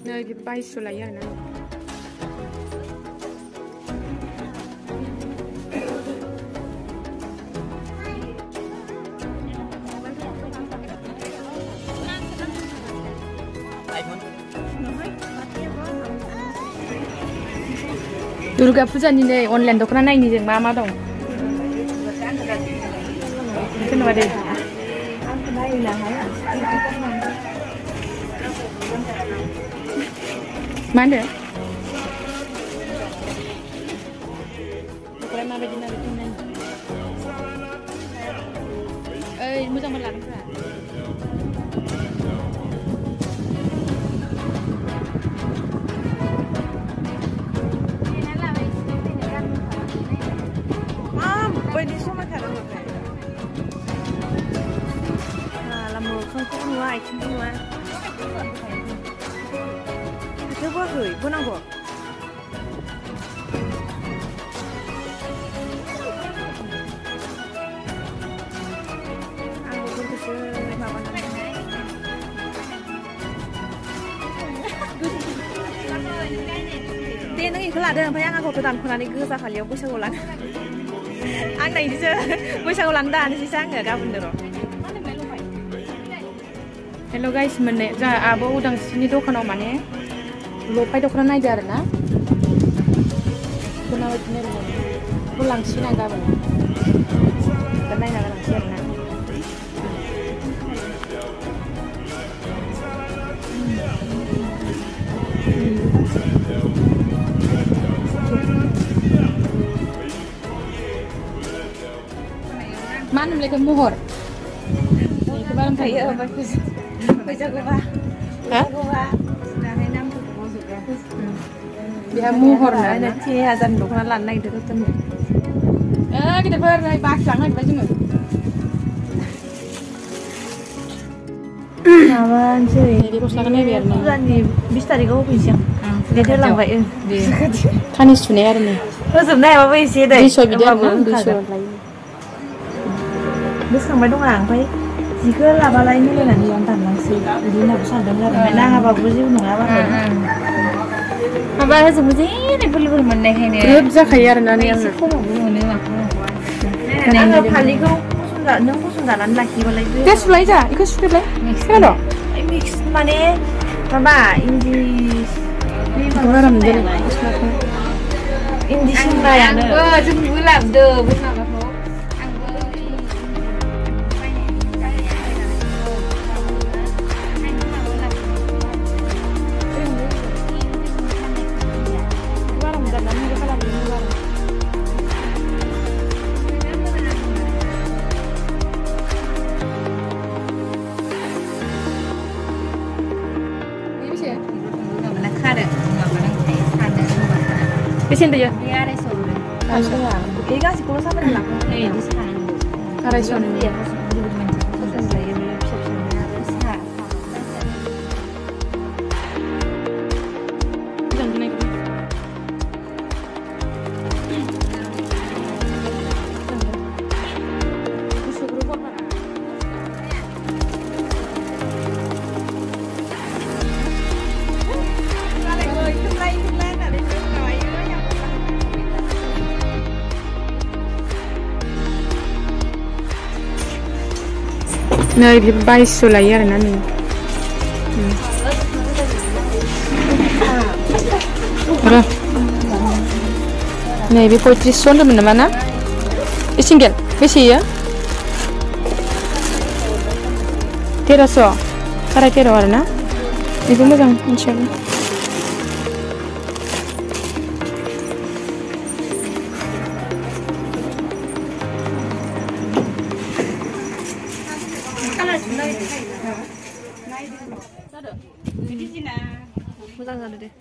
Nơi cái bay xuống lấy rồi nè. Durga Puja ni nih online dokter nai ni jeng mama dong. Kenapa deh? Mana? Dokter mama di mana tu nih? Mujang berlalu kan? Ini semua kan apa? Lama không có ngoài không ngoài. Thế bao gửi bao năng của? Anh có cái gì mà bạn nói? Tiên nó nghĩ là đơn phải ăn cái tàn con này cứ ra khỏi liều bữa sau lắm. Anh này đi chơi bữa sau lăn đàn thì sáng ở gabun được rồi. Hello guys, mình nè ra abo udang sini dokan mana? Lopai dokan naik jalan na? Kenapa ini rumah? Pulang sini agak mana? Karena ini agak langsir na. Mana mereka muhor? Kebaran kaya apa tu? Baca gua. Hah? Sudah enam tu masuk ya. Dia muhor na. Nanti azan bukan lan naik dekat tu. Kita berdai bakang lagi baju ni. Nawan sih. Jadi pusakan ni biar ni. Bukan ni, bisa di kau pisang. Dia lang vậy. Kan ni sunai ada ni. Terus sunai apa isi dah? Di show video ni, di show lagi. Biết xong mấy đông hàng phải chỉ cứ là bao lấy như là đi ăn tạm lắm xí đi nào sản đâm ra mẹ đang học với gì nữa ba mà ba hết rồi gì này bự mình này hay nè rất ra khai ra nó nè không có bự nữa mà cái này là phải lấy không xuân giả nướng xuân giả ăn lại khi bao lấy tết lấy ra 이거 쉽게 lấy cái đó mix mà nè mà bà indi cái đó làm gì indi xin bài à nữa chứ cứ làm được biết nào Kesin tu je. Dia ada sore. Ada lah. Ega si pulau siapa nak? Di sana. Ada sore dia. Nơi bị bay xuống lại rồi nè. Rồi. Này bị poetry son rồi mình mana? Cái single, cái gì á? Tera so. Cara tera rồi nè. Ibu mau jangan, insyaallah. Mudah nggak deh?